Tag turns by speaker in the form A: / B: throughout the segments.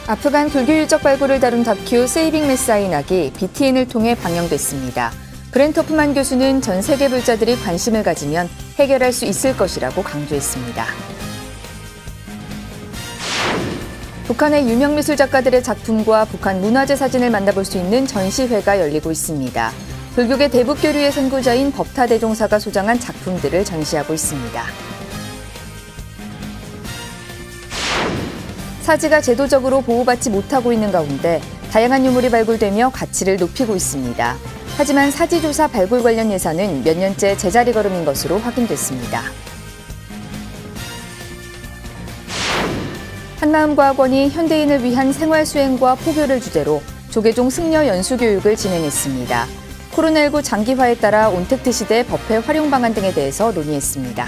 A: 아프간 불교유적 발굴을 다룬 다큐 세이빙 메사인학이 BTN을 통해 방영됐습니다. 브렌트 허프만 교수는 전 세계 불자들이 관심을 가지면 해결할 수 있을 것이라고 강조했습니다. 북한의 유명 미술 작가들의 작품과 북한 문화재 사진을 만나볼 수 있는 전시회가 열리고 있습니다. 불교계 대북교류의 선구자인 법타대종사가 소장한 작품들을 전시하고 있습니다. 사지가 제도적으로 보호받지 못하고 있는 가운데 다양한 유물이 발굴되며 가치를 높이고 있습니다. 하지만 사지조사 발굴 관련 예산은 몇 년째 제자리 걸음인 것으로 확인됐습니다. 한마음과학원이 현대인을 위한 생활수행과 포교를 주제로 조계종 승려 연수교육을 진행했습니다. 코로나19 장기화에 따라 온택트 시대 법회 활용 방안 등에 대해서 논의했습니다.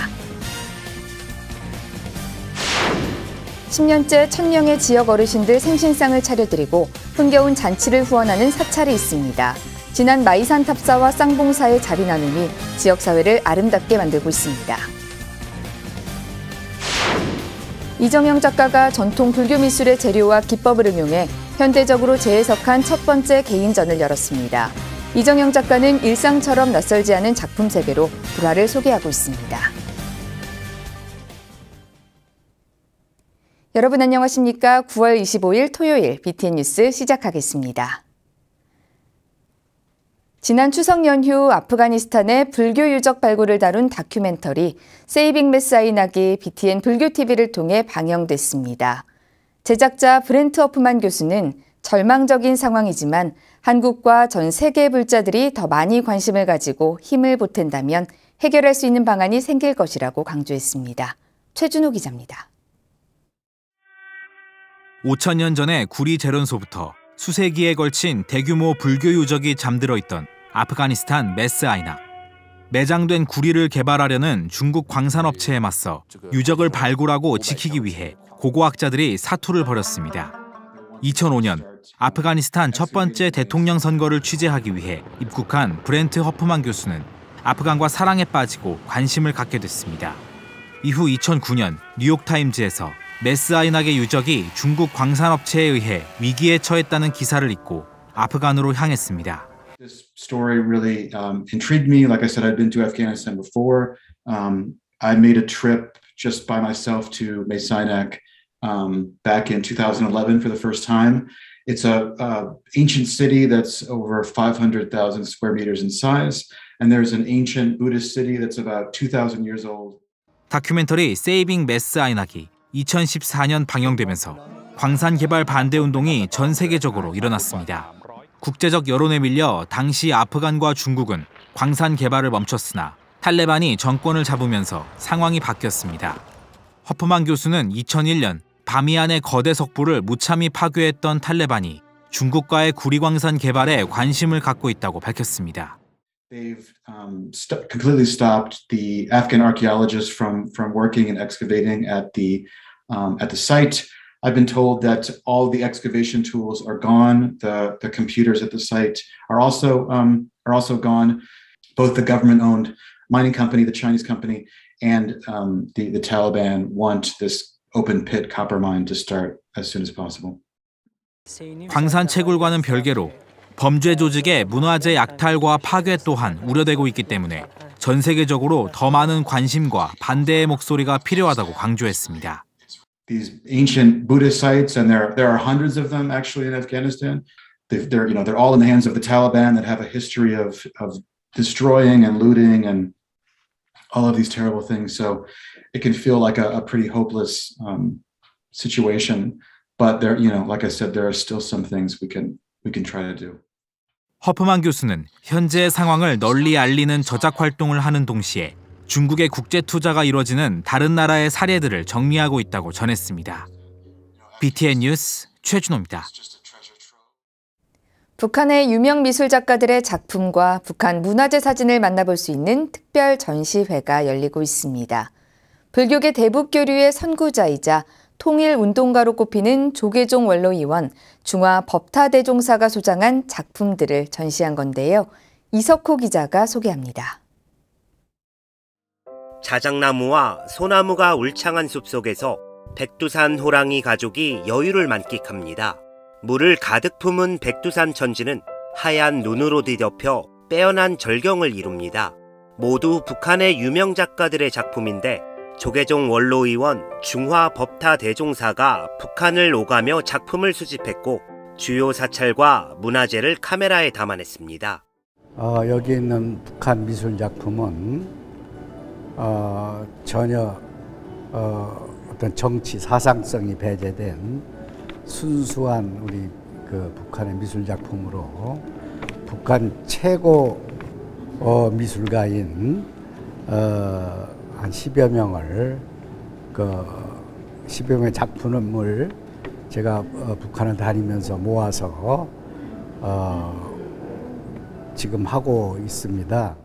A: 10년째 1000명의 지역 어르신들 생신상을 차려드리고 흥겨운 잔치를 후원하는 사찰이 있습니다. 지난 마이산 탑사와 쌍봉사의 자비 나눔이 지역사회를 아름답게 만들고 있습니다. 이정영 작가가 전통 불교 미술의 재료와 기법을 응용해 현대적으로 재해석한 첫 번째 개인전을 열었습니다. 이정영 작가는 일상처럼 낯설지 않은 작품 세계로 불화를 소개하고 있습니다. 여러분 안녕하십니까? 9월 25일 토요일 BTN 뉴스 시작하겠습니다. 지난 추석 연휴 아프가니스탄의 불교 유적 발굴을 다룬 다큐멘터리 세이빙 메사인학이 BTN 불교TV를 통해 방영됐습니다. 제작자 브렌트 허프만 교수는 절망적인 상황이지만 한국과 전 세계 불자들이 더 많이 관심을 가지고 힘을 보탠다면 해결할 수 있는 방안이 생길 것이라고 강조했습니다. 최준호 기자입니다.
B: 5,000년 전의 구리 재련소부터 수세기에 걸친 대규모 불교 유적이 잠들어 있던 아프가니스탄 메스아이낙. 매장된 구리를 개발하려는 중국 광산업체에 맞서 유적을 발굴하고 지키기 위해 고고학자들이 사투를 벌였습니다. 2005년 아프가니스탄 첫 번째 대통령 선거를 취재하기 위해 입국한 브렌트 허프만 교수는 아프간과 사랑에 빠지고 관심을 갖게 됐습니다. 이후 2009년 뉴욕타임즈에서 메스아이낙의 유적이 중국 광산업체에 의해 위기에 처했다는 기사를 읽고 아프간으로 향했습니다.
C: This story really intrigued me. Like I said, I'd been to Afghanistan before. I made a trip just by myself to Meysanak back in 2011 for the first time. It's a ancient city that's over 500,000 square meters in size, and there's an ancient Buddhist city that's about 2,000 years old.
B: 다큐멘터리 세이빙 메스아이낙이 2014년 방영되면서 광산 개발 반대 운동이 전 세계적으로 일어났습니다. 국제적 여론에 밀려 당시 아프간과 중국은 광산 개발을 멈췄으나 탈레반이 정권을 잡으면서 상황이 바뀌었습니다. 허프만 교수는 2001년 바미안의 거대 석부를 무참히 파괴했던 탈레반이 중국과의 구리광산 개발에 관심을 갖고 있다고 밝혔습니다.
C: They've completely stopped the Afghan archaeologists from working and excavating at the site. I've been told that all the excavation tools are gone. The computers at the site are also gone. Both the government-owned mining company, the Chinese company, and the Taliban want this open pit copper mine to start as soon as possible.
B: 광산 채굴과는 별개로 범죄 조직의 문화재 약탈과 파괴 또한 우려되고 있기 때문에 전 세계적으로 더 많은 관심과 반대의 목소리가 필요하다고 강조했습니다.
C: These ancient Buddhist sites, and there are hundreds of them actually in Afghanistan. They're all in the hands of the Taliban that have a history of destroying and looting and all of these terrible things. So it can feel like a pretty hopeless situation. But there, like I said, there are still some things we can try to do.
B: 허프만 교수는 현재의 상황을 널리 알리는 저작 활동을 하는 동시에 중국의 국제 투자가 이뤄지는 다른 나라의 사례들을 정리하고 있다고 전했습니다. BTN 뉴스 최준호입니다.
A: 북한의 유명 미술 작가들의 작품과 북한 문화재 사진을 만나볼 수 있는 특별 전시회가 열리고 있습니다. 불교계 대북교류의 선구자이자 통일운동가로 꼽히는 조계종 원로의원, 중화 법타대종사가 소장한 작품들을 전시한 건데요. 이석호 기자가 소개합니다.
D: 자작나무와 소나무가 울창한 숲속에서 백두산 호랑이 가족이 여유를 만끽합니다. 물을 가득 품은 백두산 천지는 하얀 눈으로 뒤덮여 빼어난 절경을 이룹니다. 모두 북한의 유명 작가들의 작품인데 조계종 원로의원 중화법타 대종사가 북한을 오가며 작품을 수집했고 주요 사찰과 문화재를 카메라에 담아냈습니다.
E: 여기 있는 북한 미술 작품은 전혀 어떤 정치 사상성이 배제된 순수한 우리 그 북한의 미술 작품으로 북한 최고 미술가인 한 10여 명을 10여 명의 작품을 제가 북한을 다니면서 모아서 지금 하고 있습니다.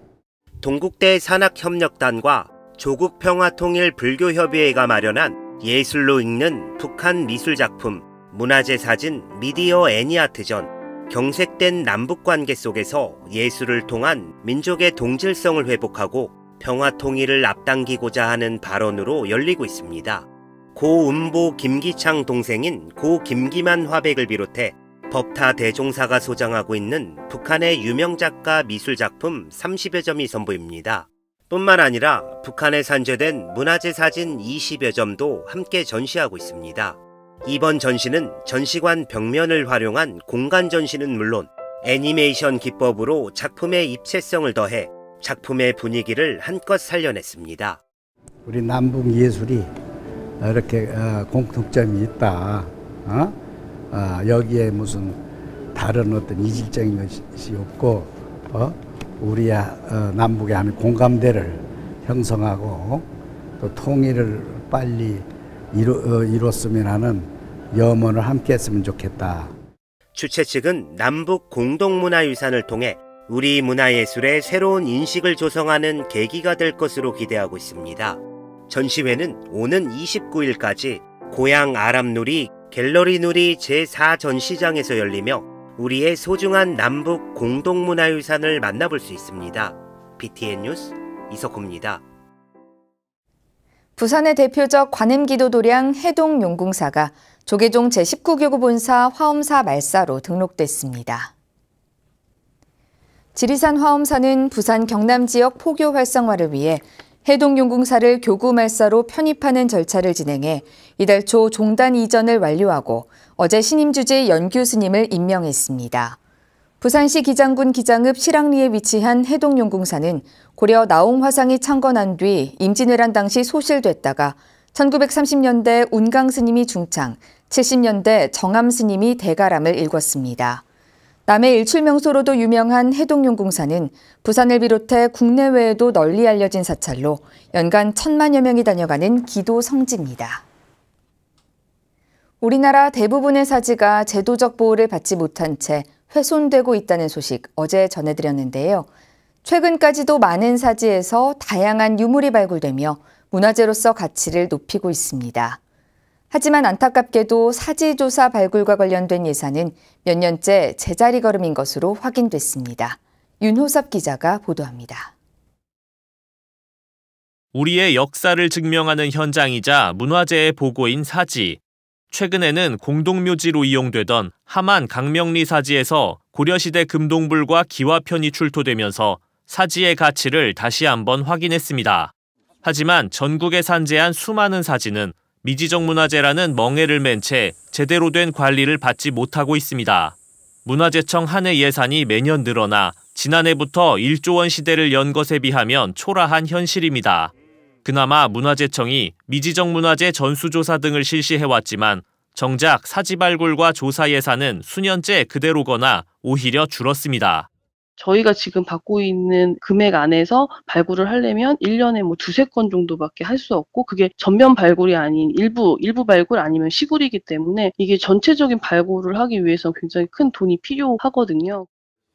D: 동국대 산학협력단과 조국평화통일불교협의회가 마련한 예술로 읽는 북한 미술작품, 문화재 사진, 미디어 애니아트전, 경색된 남북관계 속에서 예술을 통한 민족의 동질성을 회복하고 평화통일을 앞당기고자 하는 발언으로 열리고 있습니다. 고은보 김기창 동생인 고 김기만 화백을 비롯해 법타 대종사가 소장하고 있는 북한의 유명 작가 미술작품 30여 점이 선보입니다. 뿐만 아니라 북한에 산재된 문화재 사진 20여 점도 함께 전시하고 있습니다. 이번 전시는 전시관 벽면을 활용한 공간 전시는 물론 애니메이션 기법으로 작품의 입체성을 더해 작품의 분위기를 한껏 살려냈습니다.
E: 우리 남북 예술이 이렇게 공통점이 있다. 여기에 무슨 다른 어떤 이질적인 것이 없고 우리 남북의 한 공감대를 형성하고 또 통일을 빨리 이뤘으면 하는 염원을 함께 했으면 좋겠다.
D: 주최 측은 남북 공동문화유산을 통해 우리 문화예술의 새로운 인식을 조성하는 계기가 될 것으로 기대하고 있습니다. 전시회는 오는 29일까지 고향 아람누리 갤러리 누리 제4전시장에서 열리며 우리의 소중한 남북 공동문화유산을 만나볼 수 있습니다. BTN 뉴스 이석호입니다.
A: 부산의 대표적 관음기도도량 해동용궁사가 조계종 제19교구 본사 화엄사 말사로 등록됐습니다. 지리산 화엄사는 부산 경남 지역 포교 활성화를 위해 해동용궁사를 교구 말사로 편입하는 절차를 진행해 이달 초 종단 이전을 완료하고 어제 신임 주재 연규 스님을 임명했습니다. 부산시 기장군 기장읍 실랑리에 위치한 해동용궁사는 고려 나홍 화상이 창건한 뒤 임진왜란 당시 소실됐다가 1930년대 운강 스님이 중창, 70년대 정암 스님이 대가람을 일궜습니다. 남해 일출명소로도 유명한 해동용궁사는 부산을 비롯해 국내외에도 널리 알려진 사찰로 연간 1,000만여 명이 다녀가는 기도 성지입니다. 우리나라 대부분의 사지가 제도적 보호를 받지 못한 채 훼손되고 있다는 소식 어제 전해드렸는데요. 최근까지도 많은 사지에서 다양한 유물이 발굴되며 문화재로서 가치를 높이고 있습니다. 하지만 안타깝게도 사지조사 발굴과 관련된 예산은 몇 년째 제자리 걸음인 것으로 확인됐습니다. 윤호섭 기자가 보도합니다.
F: 우리의 역사를 증명하는 현장이자 문화재의 보고인 사지. 최근에는 공동묘지로 이용되던 함안 강명리 사지에서 고려시대 금동불과 기와편이 출토되면서 사지의 가치를 다시 한번 확인했습니다. 하지만 전국에 산재한 수많은 사지는 미지적 문화재라는 멍해를 맨 채 제대로 된 관리를 받지 못하고 있습니다. 문화재청 한 해 예산이 매년 늘어나 지난해부터 1조 원 시대를 연 것에 비하면 초라한 현실입니다. 그나마 문화재청이 미지적 문화재 전수조사 등을 실시해왔지만 정작 사지 발굴과 조사 예산은 수년째 그대로거나 오히려 줄었습니다.
G: 저희가 지금 받고 있는 금액 안에서 발굴을 하려면 1년에 두세 건 정도밖에 할 수 없고 그게 전면 발굴이 아닌 일부 발굴 아니면 시굴이기 때문에 이게 전체적인 발굴을 하기 위해서 굉장히 큰 돈이 필요하거든요.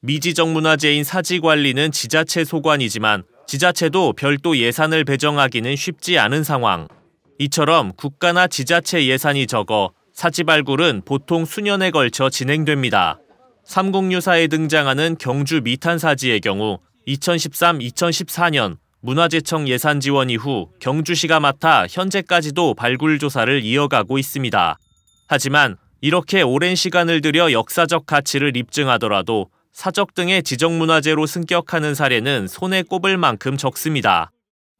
F: 미지적 문화재인 사지 관리는 지자체 소관이지만 지자체도 별도 예산을 배정하기는 쉽지 않은 상황. 이처럼 국가나 지자체 예산이 적어 사지 발굴은 보통 수년에 걸쳐 진행됩니다. 삼국유사에 등장하는 경주 미탄사지의 경우 2013-2014년 문화재청 예산 지원 이후 경주시가 맡아 현재까지도 발굴 조사를 이어가고 있습니다. 하지만 이렇게 오랜 시간을 들여 역사적 가치를 입증하더라도 사적 등의 지정문화재로 승격하는 사례는 손에 꼽을 만큼 적습니다.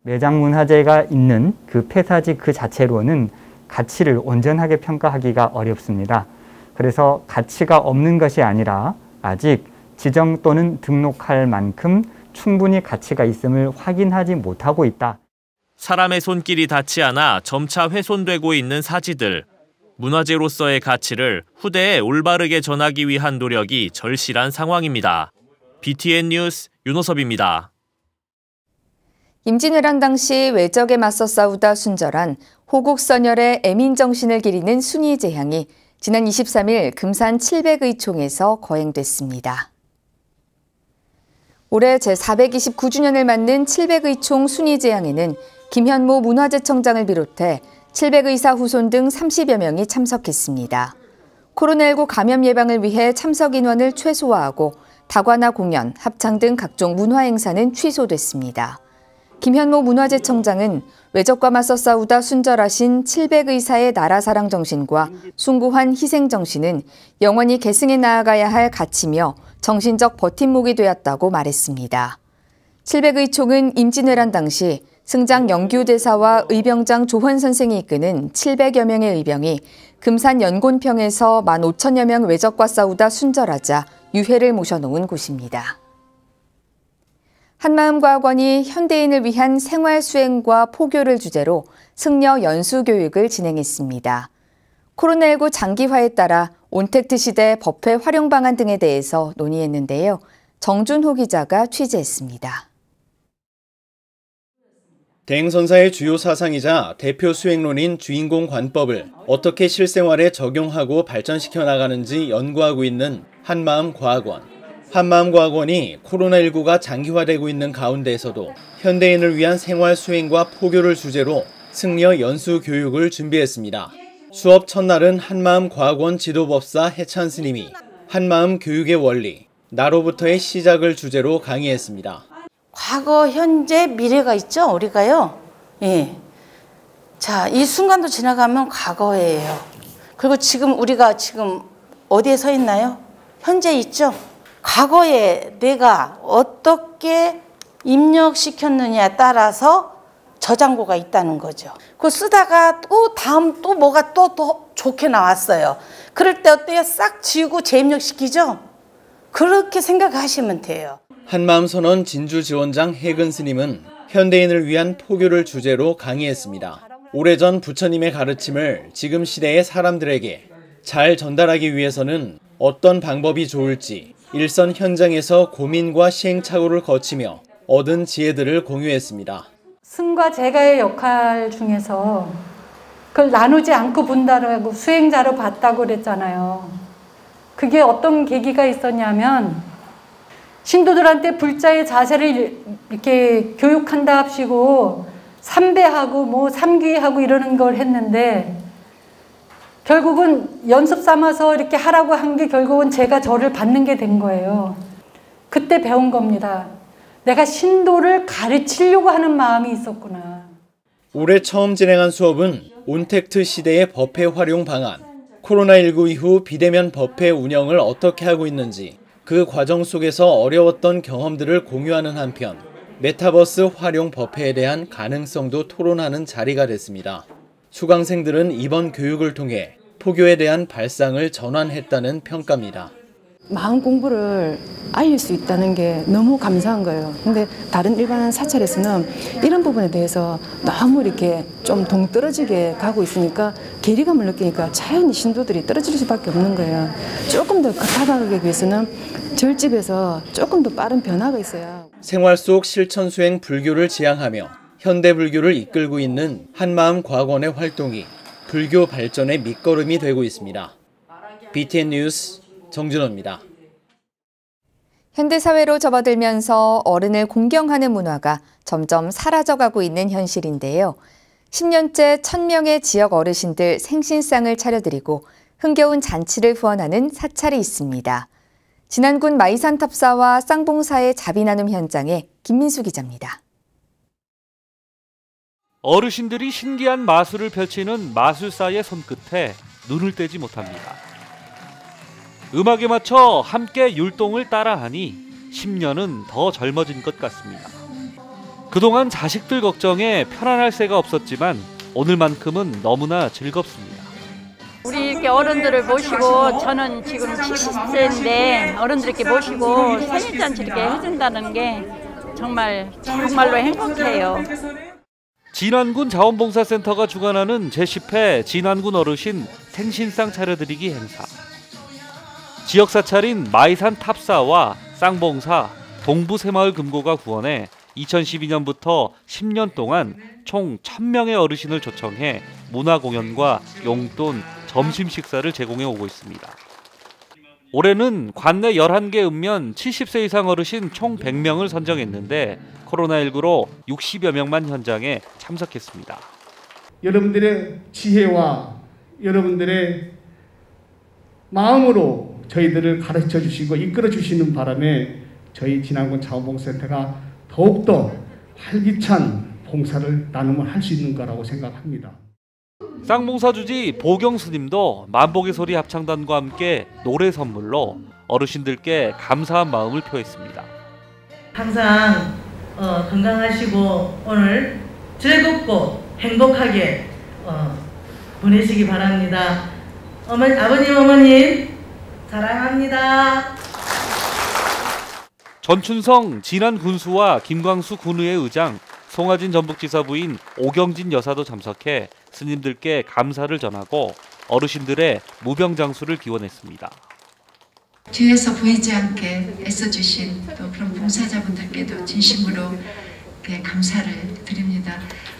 H: 매장문화재가 있는 그 폐사지 그 자체로는 가치를 온전하게 평가하기가 어렵습니다. 그래서 가치가 없는 것이 아니라 아직 지정 또는 등록할 만큼 충분히 가치가 있음을 확인하지 못하고 있다.
F: 사람의 손길이 닿지 않아 점차 훼손되고 있는 사지들. 문화재로서의 가치를 후대에 올바르게 전하기 위한 노력이 절실한 상황입니다. BTN 뉴스 윤호섭입니다.
A: 임진왜란 당시 외적에 맞서 싸우다 순절한 호국선열의 애민정신을 기리는 순위제향이 지난 23일 금산 700의총에서 거행됐습니다. 올해 제429주년을 맞는 700의총 순위제향에는 김현모 문화재청장을 비롯해 700의사 후손 등 30여 명이 참석했습니다. 코로나19 감염 예방을 위해 참석 인원을 최소화하고 다과나 공연, 합창 등 각종 문화 행사는 취소됐습니다. 김현모 문화재청장은 외적과 맞서 싸우다 순절하신 700의사의 나라사랑 정신과 숭고한 희생 정신은 영원히 계승해 나아가야 할 가치며 정신적 버팀목이 되었다고 말했습니다. 700의총은 임진왜란 당시 승장 영규대사와 의병장 조헌 선생이 이끄는 700여 명의 의병이 금산 연곤평에서 15,000여 명 외적과 싸우다 순절하자 유해를 모셔놓은 곳입니다. 한마음과학원이 현대인을 위한 생활수행과 포교를 주제로 승려 연수교육을 진행했습니다. 코로나19 장기화에 따라 온택트 시대 법회 활용 방안 등에 대해서 논의했는데요. 정준호 기자가 취재했습니다.
I: 대행선사의 주요 사상이자 대표 수행론인 주인공 관법을 어떻게 실생활에 적용하고 발전시켜 나가는지 연구하고 있는 한마음과학원. 한마음과학원이 코로나19가 장기화되고 있는 가운데에서도 현대인을 위한 생활 수행과 포교를 주제로 승려 연수 교육을 준비했습니다. 수업 첫날은 한마음과학원 지도법사 해찬 스님이 한마음 교육의 원리, 나로부터의 시작을 주제로 강의했습니다.
J: 과거, 현재, 미래가 있죠, 우리가요. 예. 자, 이 순간도 지나가면 과거예요. 그리고 지금 우리가 지금 어디에 서 있나요? 현재 있죠. 과거에 내가 어떻게 입력시켰느냐에 따라서 저장고가 있다는 거죠. 그거 쓰다가 또 다음 또 뭐가 또 더 좋게 나왔어요. 그럴 때 어때요? 싹 지우고 재입력시키죠? 그렇게 생각하시면 돼요.
I: 한마음선언 진주지원장 해근 스님은 현대인을 위한 포교를 주제로 강의했습니다. 오래전 부처님의 가르침을 지금 시대의 사람들에게 잘 전달하기 위해서는 어떤 방법이 좋을지 일선 현장에서 고민과 시행착오를 거치며 얻은 지혜들을 공유했습니다.
K: 승과 제가의 역할 중에서 그걸 나누지 않고 본다라고 수행자로 봤다고 그랬잖아요. 그게 어떤 계기가 있었냐면 신도들한테 불자의 자세를 이렇게 교육한다 합시고 삼배하고 뭐 삼귀하고 이러는 걸 했는데 결국은 연습 삼아서 이렇게 하라고 한 게 결국은 제가 저를 받는 게 된 거예요. 그때 배운 겁니다. 내가 신도를 가르치려고 하는 마음이 있었구나.
I: 올해 처음 진행한 수업은 온택트 시대의 법회 활용 방안, 코로나19 이후 비대면 법회 운영을 어떻게 하고 있는지 그 과정 속에서 어려웠던 경험들을 공유하는 한편 메타버스 활용 법회에 대한 가능성도 토론하는 자리가 됐습니다. 수강생들은 이번 교육을 통해 포교에 대한 발상을 전환했다는 평가입니다.
L: 마음 공부를 알릴 수 있다는 게 너무 감사한 거예요. 근데 다른 일반 사찰에서는 이런 부분에 대해서 너무 이렇게 좀 동떨어지게 가고 있으니까 괴리감을 느끼니까 자연히 신도들이 떨어질 수밖에 없는 거예요. 조금 더 다가가기 위해서는 절집에서 조금 더 빠른 변화가 있어야.
I: 생활 속 실천 수행 불교를 지향하며 현대 불교를 이끌고 있는 한마음과학원의 활동이 불교 발전의 밑거름이 되고 있습니다. BTN 뉴스 정준호입니다.
A: 현대사회로 접어들면서 어른을 공경하는 문화가 점점 사라져가고 있는 현실인데요. 10년째 1000명의 지역 어르신들 생신상을 차려드리고 흥겨운 잔치를 후원하는 사찰이 있습니다. 진안군 마이산탑사와 쌍봉사의 자비 나눔 현장에 김민수 기자입니다.
M: 어르신들이 신기한 마술을 펼치는 마술사의 손끝에 눈을 떼지 못합니다. 음악에 맞춰 함께 율동을 따라하니 10년은 더 젊어진 것 같습니다. 그동안 자식들 걱정에 편안할 새가 없었지만 오늘만큼은 너무나 즐겁습니다.
N: 우리 이렇게 어른들을 모시고 저는 지금 70세인데 어른들 이렇게 모시고 생일잔치 이렇게 해준다는 게 정말로 행복해요.
M: 진안군 자원봉사센터가 주관하는 제10회 진안군 어르신 생신상 차려드리기 행사. 지역 사찰인 마이산 탑사와 쌍봉사, 동부새마을 금고가 구원해 2012년부터 10년 동안 총 1000명의 어르신을 초청해 문화공연과 용돈, 점심 식사를 제공해 오고 있습니다. 올해는 관내 11개 읍면 70세 이상 어르신 총 100명을 선정했는데 코로나19로 60여 명만 현장에 참석했습니다.
O: 여러분들의 지혜와 여러분들의 마음으로 저희들을 가르쳐 주시고 이끌어 주시는 바람에 저희 진안군 자원봉사센터가 더욱더 활기찬 봉사를 나눔을 할 수 있는 거라고 생각합니다.
M: 쌍봉사 주지 보경 스님도 만복의 소리 합창단과 함께 노래 선물로 어르신들께 감사한 마음을 표했습니다.
P: 항상 건강하시고 오늘 즐겁고 행복하게 보내시기 바랍니다. 아버님, 어머님 사랑합니다.
M: 전춘성 진안 군수와 김광수 군의회 의장, 송하진 전북지사 부인 오경진 여사도 참석해 스님들께 감사를 전하고 어르신들의 무병장수를 기원했습니다.
Q: 뒤에서 보이지 않게 애써주신 또 그런 봉사자분들께도 진심으로 감사를 드립니다.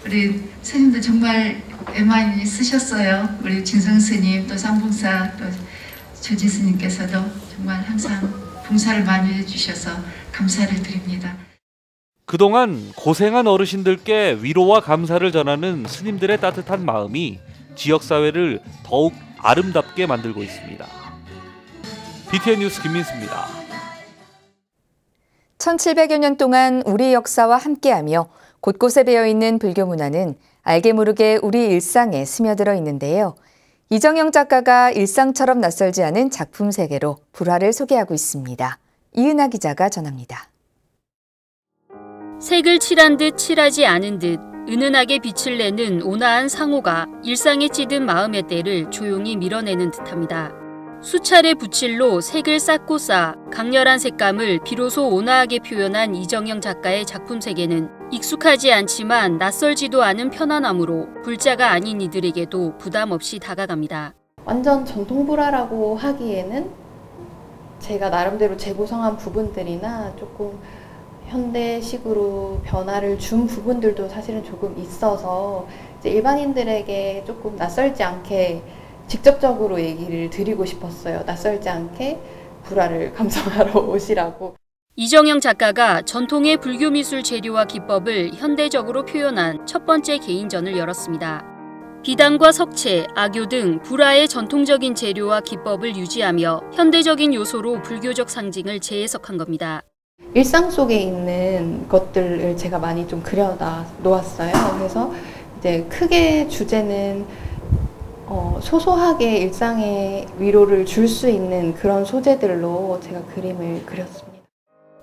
Q: 우리 스님들 정말 애 많이 쓰셨어요. 우리 진성 스님 또 쌍봉사 또 조지 스님께서도 정말 항상 봉사를 많이 해주셔서 감사를 드립니다.
M: 그동안 고생한 어르신들께 위로와 감사를 전하는 스님들의 따뜻한 마음이 지역사회를 더욱 아름답게 만들고 있습니다. BTN 뉴스 김민수입니다.
A: 1700여 년 동안 우리 역사와 함께하며 곳곳에 배어있는 불교 문화는 알게 모르게 우리 일상에 스며들어 있는데요. 이정영 작가가 일상처럼 낯설지 않은 작품 세계로 불화를 소개하고 있습니다. 이은하 기자가 전합니다.
R: 색을 칠한 듯 칠하지 않은 듯 은은하게 빛을 내는 온화한 상호가 일상에 찌든 마음의 때를 조용히 밀어내는 듯합니다. 수차례 붓질로 색을 쌓고 쌓아 강렬한 색감을 비로소 온화하게 표현한 이정영 작가의 작품 세계는 익숙하지 않지만 낯설지도 않은 편안함으로 불자가 아닌 이들에게도 부담 없이 다가갑니다.
S: 완전 전통 불화라고 하기에는 제가 나름대로 재구성한 부분들이나 조금 현대식으로 변화를 준 부분들도 사실은 조금 있어서 이제 일반인들에게 조금 낯설지 않게 직접적으로 얘기를 드리고 싶었어요. 낯설지 않게 불화를 감상하러 오시라고.
R: 이정영 작가가 전통의 불교 미술 재료와 기법을 현대적으로 표현한 첫 번째 개인전을 열었습니다. 비단과 석채, 악교 등 불화의 전통적인 재료와 기법을 유지하며 현대적인 요소로 불교적 상징을 재해석한 겁니다.
S: 일상 속에 있는 것들을 제가 많이 좀 그려다 놓았어요. 그래서 이제 크게 주제는 소소하게 일상에 위로를 줄 수 있는 그런 소재들로 제가 그림을 그렸습니다.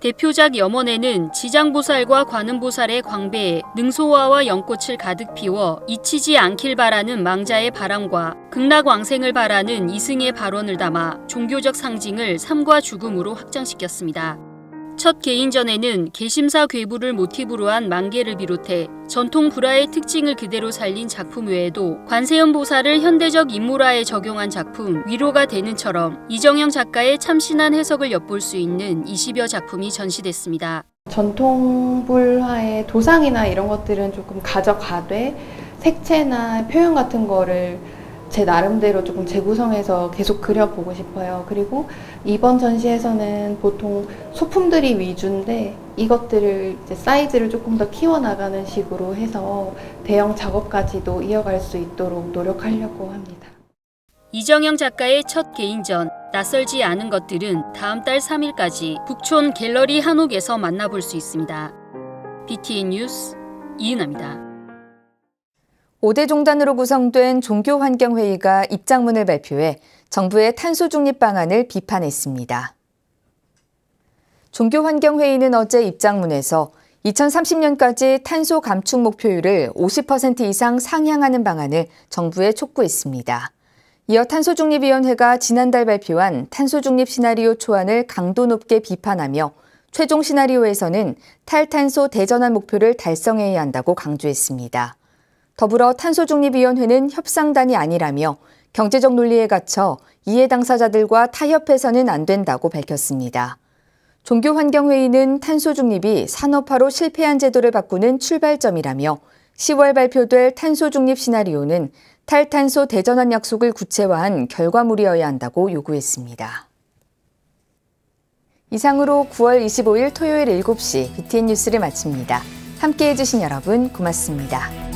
R: 대표작 염원에는 지장보살과 관음보살의 광배에 능소화와 연꽃을 가득 피워 잊히지 않길 바라는 망자의 바람과 극락왕생을 바라는 이승의 발언을 담아 종교적 상징을 삶과 죽음으로 확장시켰습니다. 첫 개인전에는 개심사 괴부를 모티브로 한 만개를 비롯해 전통 불화의 특징을 그대로 살린 작품 외에도 관세음 보살을 현대적 인물화에 적용한 작품 위로가 되는처럼 이정영 작가의 참신한 해석을 엿볼 수 있는 20여 작품이 전시됐습니다.
S: 전통 불화의 도상이나 이런 것들은 조금 가져가되 색채나 표현 같은 거를 제 나름대로 조금 재구성해서 계속 그려보고 싶어요. 그리고 이번 전시에서는 보통 소품들이 위주인데 이것들을 이제 사이즈를 조금 더 키워나가는 식으로 해서 대형 작업까지도 이어갈 수 있도록 노력하려고 합니다.
R: 이정영 작가의 첫 개인전 낯설지 않은 것들은 다음 달 3일까지 북촌 갤러리 한옥에서 만나볼 수 있습니다. BTN 뉴스 이은하입니다.
A: 5대 종단으로 구성된 종교환경회의가 입장문을 발표해 정부의 탄소 중립 방안을 비판했습니다. 종교환경회의는 어제 입장문에서 2030년까지 탄소 감축 목표율을 50% 이상 상향하는 방안을 정부에 촉구했습니다. 이어 탄소중립위원회가 지난달 발표한 탄소중립 시나리오 초안을 강도 높게 비판하며 최종 시나리오에서는 탈탄소 대전환 목표를 달성해야 한다고 강조했습니다. 더불어 탄소중립위원회는 협상단이 아니라며 경제적 논리에 갇혀 이해 당사자들과 타협해서는 안 된다고 밝혔습니다. 종교환경회의는 탄소중립이 산업화로 실패한 제도를 바꾸는 출발점이라며 10월 발표될 탄소중립 시나리오는 탈탄소 대전환 약속을 구체화한 결과물이어야 한다고 요구했습니다. 이상으로 9월 25일 토요일 7시 BTN 뉴스를 마칩니다. 함께해 주신 여러분 고맙습니다.